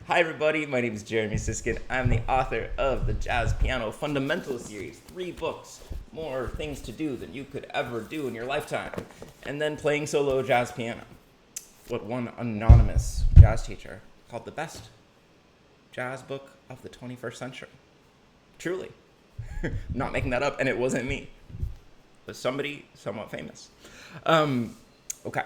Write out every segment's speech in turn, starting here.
Hi everybody, my name is Jeremy Siskind. I'm the author of the Jazz Piano Fundamental Series. 3 books, more things to do than you could ever do in your lifetime. And then playing solo jazz piano. What one anonymous jazz teacher called the best jazz book of the 21st century. Truly. Not making that up, and it wasn't me. It was somebody somewhat famous. Okay.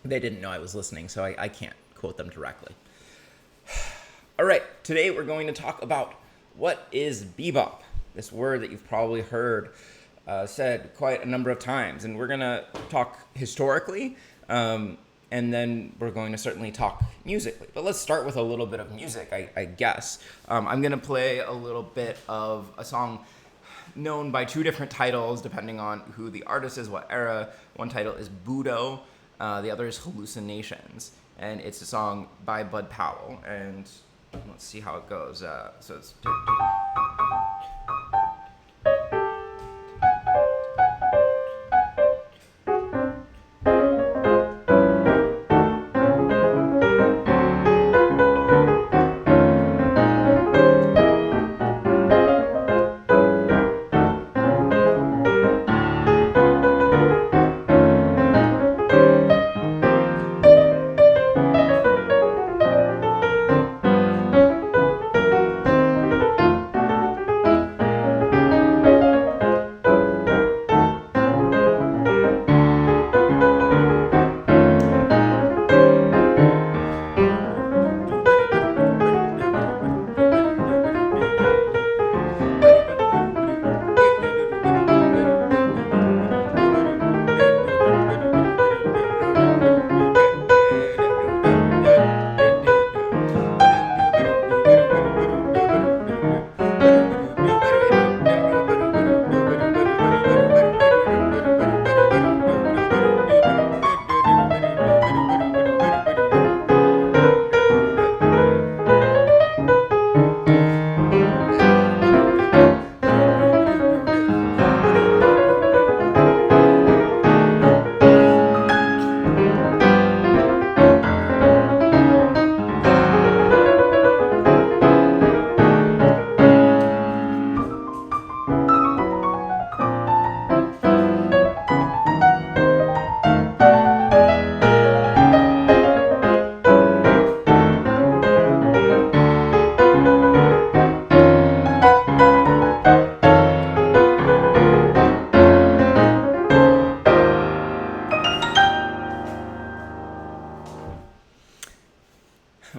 They didn't know I was listening, so I can't quote them directly. All right, today we're going to talk about what is bebop, this word that you've probably heard said quite a number of times. And we're going to talk historically, and then we're going to certainly talk musically. But let's start with a little bit of music, I guess. I'm going to play a little bit of a song known by 2 different titles, depending on who the artist is, what era. One title is Budo, the other is Hallucinations. And it's a song by Bud Powell, and let's see how it goes. So it's...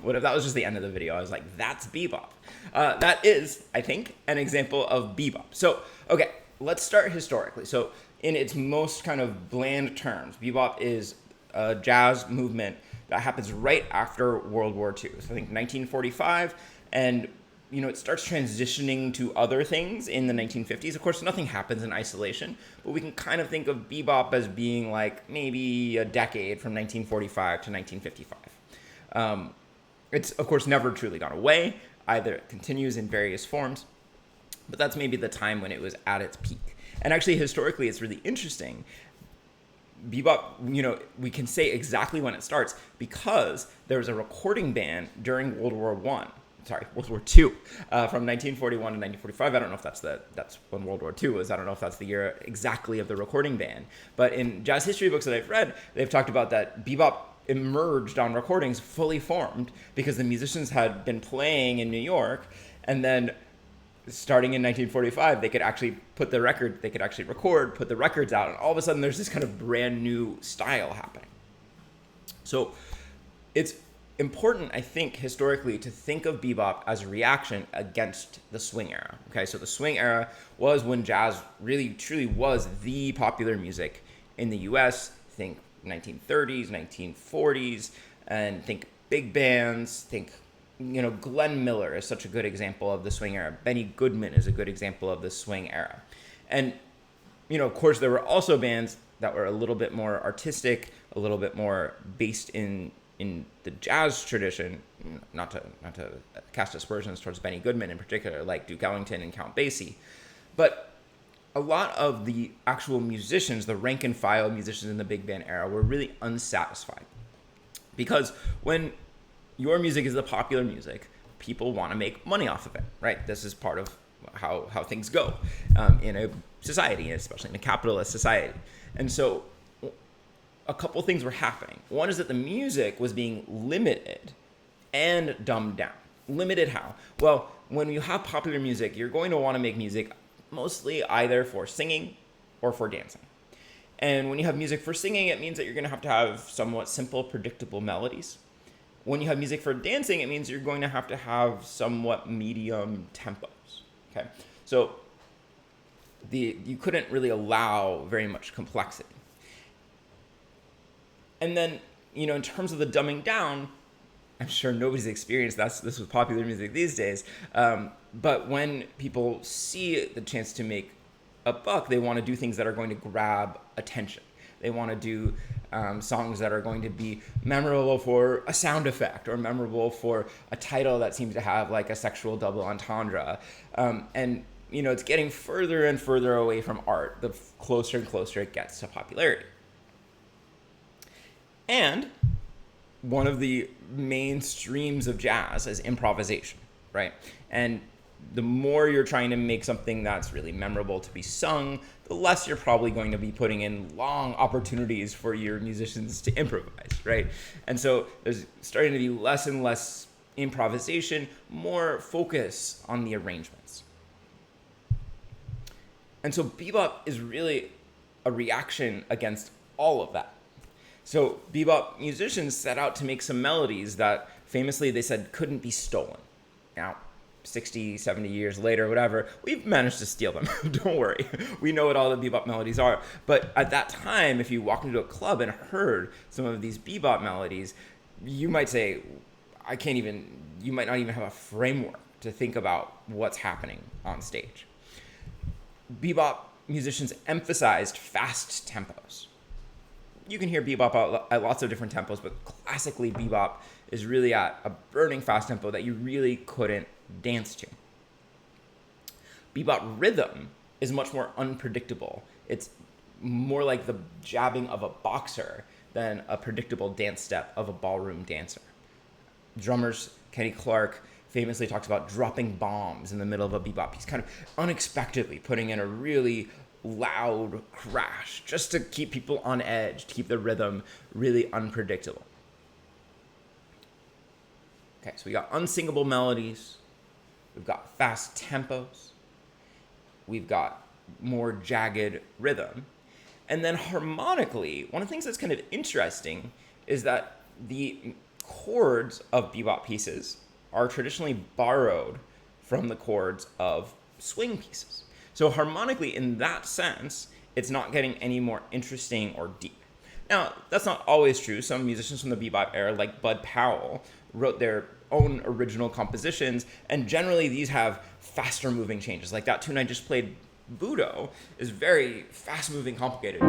What if that was just the end of the video? I was like, that's bebop. That is, I think, an example of bebop. So, okay, let's start historically. So, in its most kind of bland terms, bebop is a jazz movement that happens right after World War II. So, I think 1945, and it starts transitioning to other things in the 1950s. Of course, nothing happens in isolation, but we can kind of think of bebop as being like maybe a decade from 1945 to 1955. It's, of course, never truly gone away. Either it continues in various forms, but that's maybe the time when it was at its peak. And actually, historically, it's really interesting. Bebop, we can say exactly when it starts because there was a recording ban during World War II, from 1941 to 1945. I don't know if that's when World War II was. I don't know if that's the year exactly of the recording ban. But in jazz history books that I've read, they've talked about that bebop emerged on recordings fully formed because the musicians had been playing in New York, and then starting in 1945 they could actually put the records out, and all of a sudden there's this kind of brand new style happening. So it's important, I think, historically to think of bebop as a reaction against the swing era. Okay, so the swing era was when jazz really truly was the popular music in the US. Think 1930s, 1940s, and think big bands. Think, Glenn Miller is such a good example of the swing era. Benny Goodman is a good example of the swing era. And, of course, there were also bands that were a little bit more artistic, a little bit more based in the jazz tradition, not to cast aspersions towards Benny Goodman in particular, like Duke Ellington and Count Basie. But a lot of the actual musicians, the rank and file musicians in the big band era, were really unsatisfied. Because when your music is the popular music. People want to make money off of it, right? This is part of how things go in a society, especially in a capitalist society. And so a couple things were happening. One is that the music was being limited and dumbed down. Limited how? Well, when you have popular music, you're going to want to make music mostly either for singing or for dancing. And when you have music for singing, it means that you're going to have somewhat simple, predictable melodies. When you have music for dancing, it means you're going to have somewhat medium tempos. Okay, so you couldn't really allow very much complexity. And then, in terms of the dumbing down, I'm sure nobody's experienced this with popular music these days. But when people see the chance to make a buck, they want to do things that are going to grab attention. They want to do songs that are going to be memorable for a sound effect or memorable for a title that seems to have like a sexual double entendre. And it's getting further and further away from art the closer and closer it gets to popularity. And one of the main streams of jazz is improvisation, right? And the more you're trying to make something that's really memorable to be sung, the less you're probably going to be putting in long opportunities for your musicians to improvise, right? And so there's starting to be less and less improvisation, more focus on the arrangements. And so bebop is really a reaction against all of that. So bebop musicians set out to make some melodies that famously they said couldn't be stolen. Now, 60, 70 years later, whatever, we've managed to steal them. Don't worry. We know what all the bebop melodies are. But at that time, if you walked into a club and heard some of these bebop melodies, you might say, you might not even have a framework to think about what's happening on stage. Bebop musicians emphasized fast tempos. You can hear bebop at lots of different tempos, but classically bebop is really at a burning fast tempo that you really couldn't dance to. Bebop rhythm is much more unpredictable. It's more like the jabbing of a boxer than a predictable dance step of a ballroom dancer. Drummers Kenny Clarke famously talks about dropping bombs in the middle of a bebop piece, kind of unexpectedly putting in a really loud crash just to keep people on edge, to keep the rhythm really unpredictable. Okay, so we got unsingable melodies, we've got fast tempos, we've got more jagged rhythm, and then harmonically, one of the things that's kind of interesting is that the chords of bebop pieces are traditionally borrowed from the chords of swing pieces. So harmonically, in that sense, it's not getting any more interesting or deep. Now, that's not always true. Some musicians from the bebop era, like Bud Powell, wrote their own original compositions, and generally these have faster moving changes. Like that tune I just played, Budo, is very fast moving, complicated.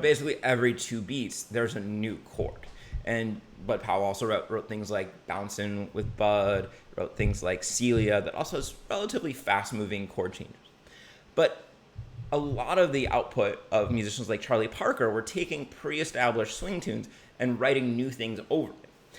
Basically every 2 beats, there's a new chord. And Bud Powell also wrote things like Bouncin' with Bud, wrote things like Celia that also has relatively fast-moving chord changes. But a lot of the output of musicians like Charlie Parker were taking pre-established swing tunes and writing new things over it.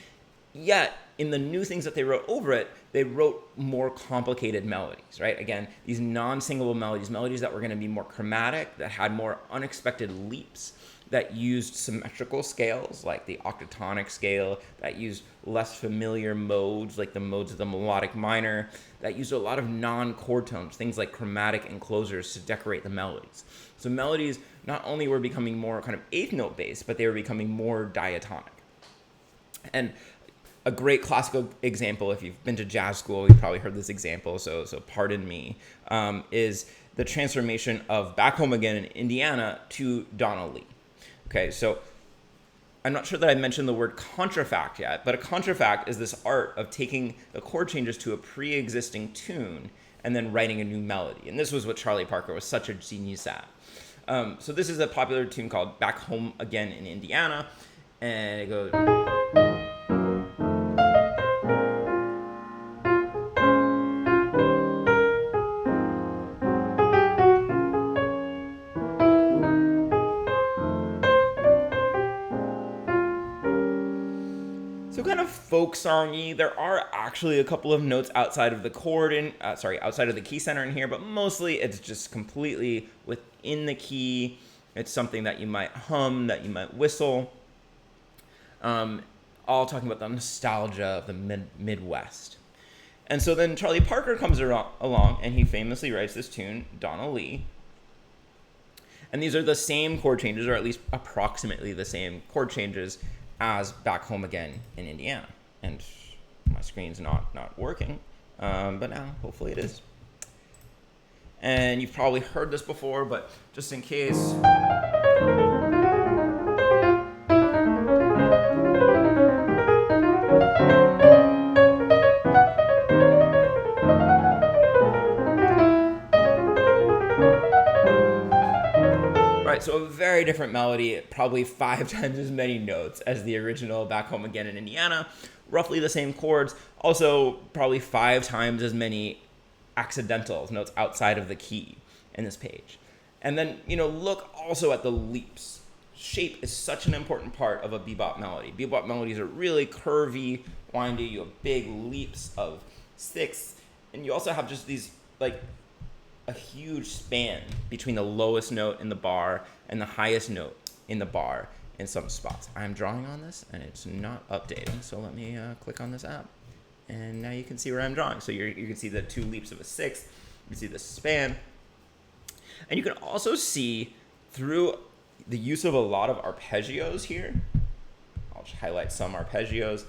Yet, in the new things that they wrote over it, they wrote more complicated melodies, right? Again, these non-singable melodies that were going to be more chromatic, that had more unexpected leaps, that used symmetrical scales like the octatonic scale, that used less familiar modes like the modes of the melodic minor, that used a lot of non-chord tones, things like chromatic enclosures to decorate the melodies. So melodies not only were becoming more kind of eighth note based, but they were becoming more diatonic. And a great classical example, if you've been to jazz school, you've probably heard this example, so pardon me, is the transformation of Back Home Again in Indiana to Donna Lee. Okay, so I'm not sure that I mentioned the word contrafact yet, but a contrafact is this art of taking the chord changes to a pre-existing tune and then writing a new melody. And this was what Charlie Parker was such a genius at. So this is a popular tune called Back Home Again in Indiana, and it goes... So kind of folk songy. There are actually a couple of notes outside of the chord outside of the key center in here, but mostly it's just completely within the key. It's something that you might hum, that you might whistle. All talking about the nostalgia of the Midwest. And so then Charlie Parker comes along and he famously writes this tune, Donna Lee. And these are the same chord changes, or at least approximately the same chord changes as Back Home Again in Indiana. And my screen's not working, but now hopefully it is. And you've probably heard this before, but just in case. So a very different melody, probably 5 times as many notes as the original Back Home Again in Indiana, roughly the same chords, also probably 5 times as many accidentals, notes outside of the key in this page. And then, look also at the leaps. Shape is such an important part of a bebop melody. Bebop melodies are really curvy, windy, you have big leaps of 6, and you also have just these, a huge span between the lowest note in the bar and the highest note in the bar in some spots. I'm drawing on this and it's not updating, so let me click on this app. And now you can see where I'm drawing. So you can see the 2 leaps of a 6, you can see the span. And you can also see through the use of a lot of arpeggios here. I'll just highlight some arpeggios.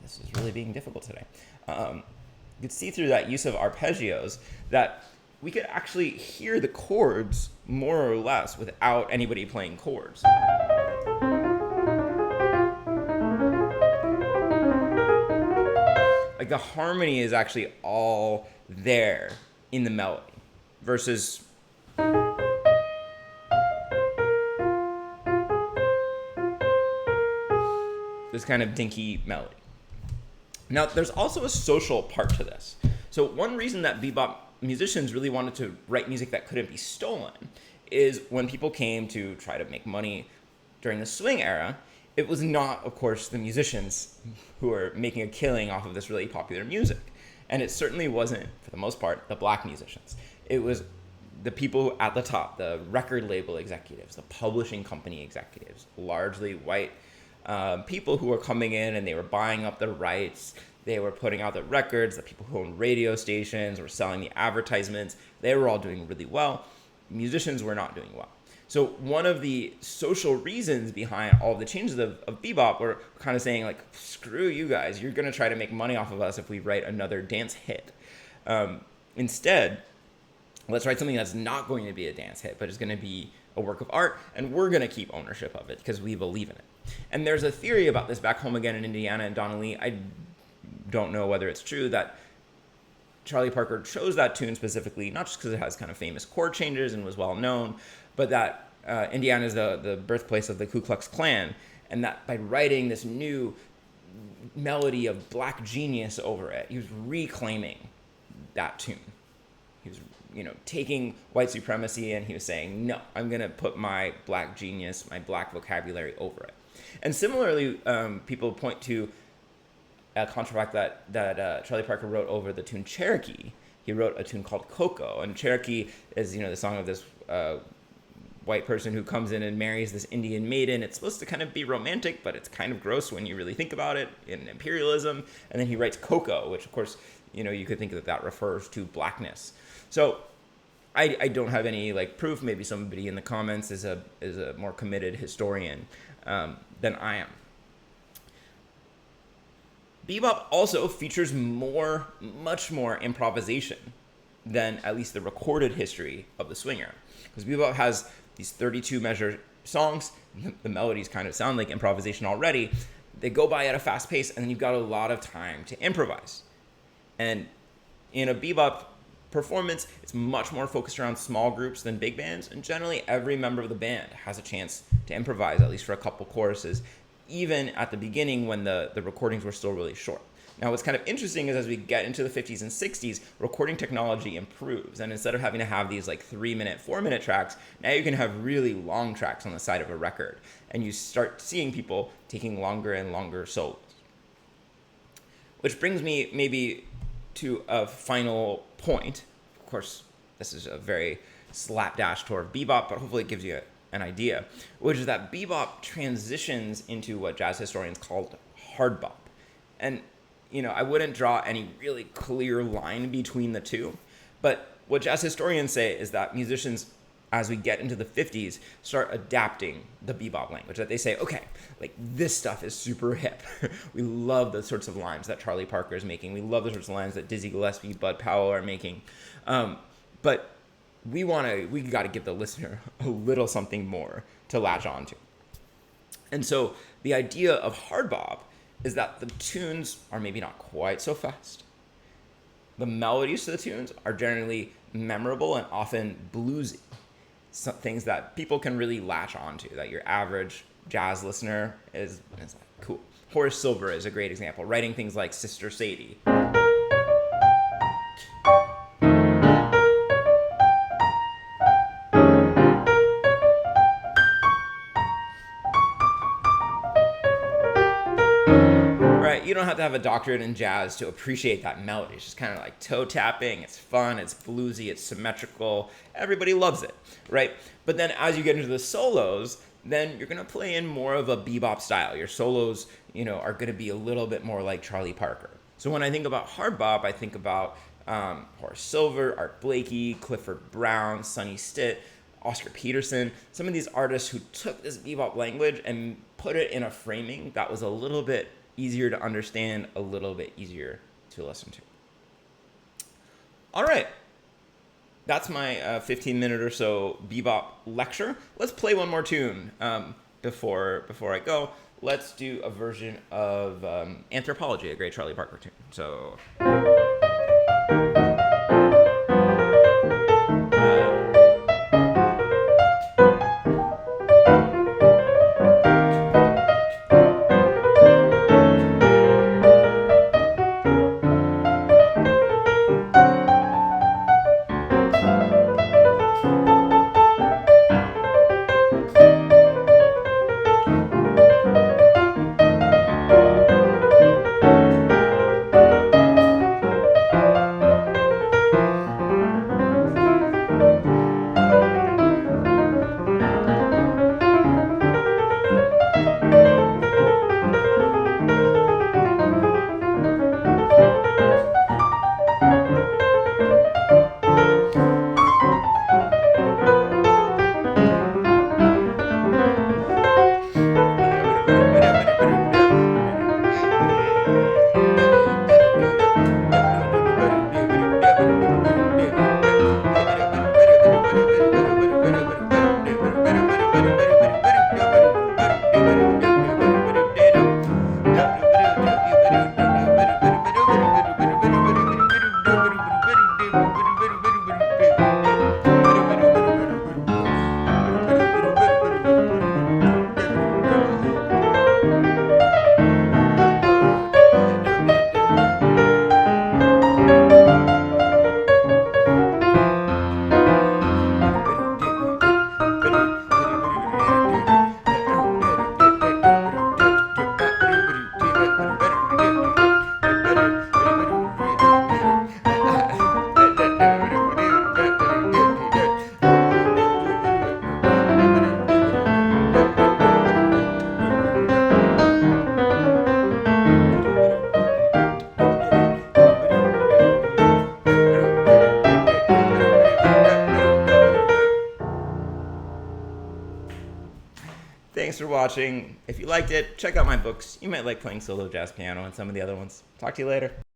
This is really being difficult today. You could see through that use of arpeggios that we could actually hear the chords more or less without anybody playing chords. The harmony is actually all there in the melody versus this kind of dinky melody. Now, there's also a social part to this. So one reason that bebop musicians really wanted to write music that couldn't be stolen is when people came to try to make money during the swing era, it was not, of course, the musicians who were making a killing off of this really popular music. And it certainly wasn't, for the most part, the black musicians. It was the people at the top, the record label executives, the publishing company executives, largely white people who were coming in and they were buying up the rights. They were putting out the records. The people who owned radio stations were selling the advertisements. They were all doing really well. Musicians were not doing well. So one of the social reasons behind all of the changes of bebop were kind of saying, screw you guys. You're going to try to make money off of us if we write another dance hit. Instead, let's write something that's not going to be a dance hit, but is going to be a work of art, and we're going to keep ownership of it because we believe in it. And there's a theory about this Back Home Again in Indiana and Donna Lee. I don't know whether it's true that Charlie Parker chose that tune specifically, not just because it has kind of famous chord changes and was well known, but that Indiana is the birthplace of the Ku Klux Klan, and that by writing this new melody of black genius over it, he was reclaiming that tune. He was, taking white supremacy and he was saying, no, I'm going to put my black genius, my black vocabulary over it. And similarly, people point to a contract that Charlie Parker wrote over the tune Cherokee. He wrote a tune called Coco, and Cherokee is, the song of this white person who comes in and marries this Indian maiden. It's supposed to kind of be romantic, but it's kind of gross when you really think about it in imperialism. And then he writes Coco, which of course, you could think that refers to blackness. So I don't have any proof. Maybe somebody in the comments is a more committed historian than I am. Bebop also features much more improvisation than at least the recorded history of the swing era. Because bebop has these 32 measure songs. The melodies kind of sound like improvisation already. They go by at a fast pace, and then you've got a lot of time to improvise. And in a bebop performance, it's much more focused around small groups than big bands, and generally every member of the band has a chance to improvise, at least for a couple choruses, even at the beginning when the recordings were still really short. Now, what's kind of interesting is as we get into the 50s and 60s, recording technology improves. And instead of having to have these like 3-minute, 4-minute tracks, now you can have really long tracks on the side of a record. And you start seeing people taking longer and longer solos. Which brings me maybe to a final point. Of course, this is a very slapdash tour of bebop, but hopefully it gives you an idea, which is that bebop transitions into what jazz historians called hard bop. And, I wouldn't draw any really clear line between the two, but what jazz historians say is that musicians, as we get into the 50s, start adapting the bebop language, that they say, okay, like this stuff is super hip. We love the sorts of lines that Charlie Parker is making. We love the sorts of lines that Dizzy Gillespie, Bud Powell are making. But we got to give the listener a little something more to latch onto. And so the idea of hard bop is that the tunes are maybe not quite so fast. The melodies to the tunes are generally memorable and often bluesy. Some things that people can really latch onto, that your average jazz listener is like, cool. Horace Silver is a great example, writing things like Sister Sadie. You don't have to have a doctorate in jazz to appreciate that melody. It's just kind of like toe tapping. It's fun. It's bluesy. It's symmetrical. Everybody loves it, right? But then as you get into the solos, then you're going to play in more of a bebop style. Your solos, are going to be a little bit more like Charlie Parker. So when I think about hard bop, I think about Horace Silver, Art Blakey, Clifford Brown, Sonny Stitt, Oscar Peterson, some of these artists who took this bebop language and put it in a framing that was a little bit easier to understand, a little bit easier to listen to. All right. That's my 15-minute or so bebop lecture. Let's play one more tune before I go. Let's do a version of Anthropology, a great Charlie Parker tune. So... Thanks for watching. If you liked it, check out my books. You might like playing solo jazz piano and some of the other ones. Talk to you later.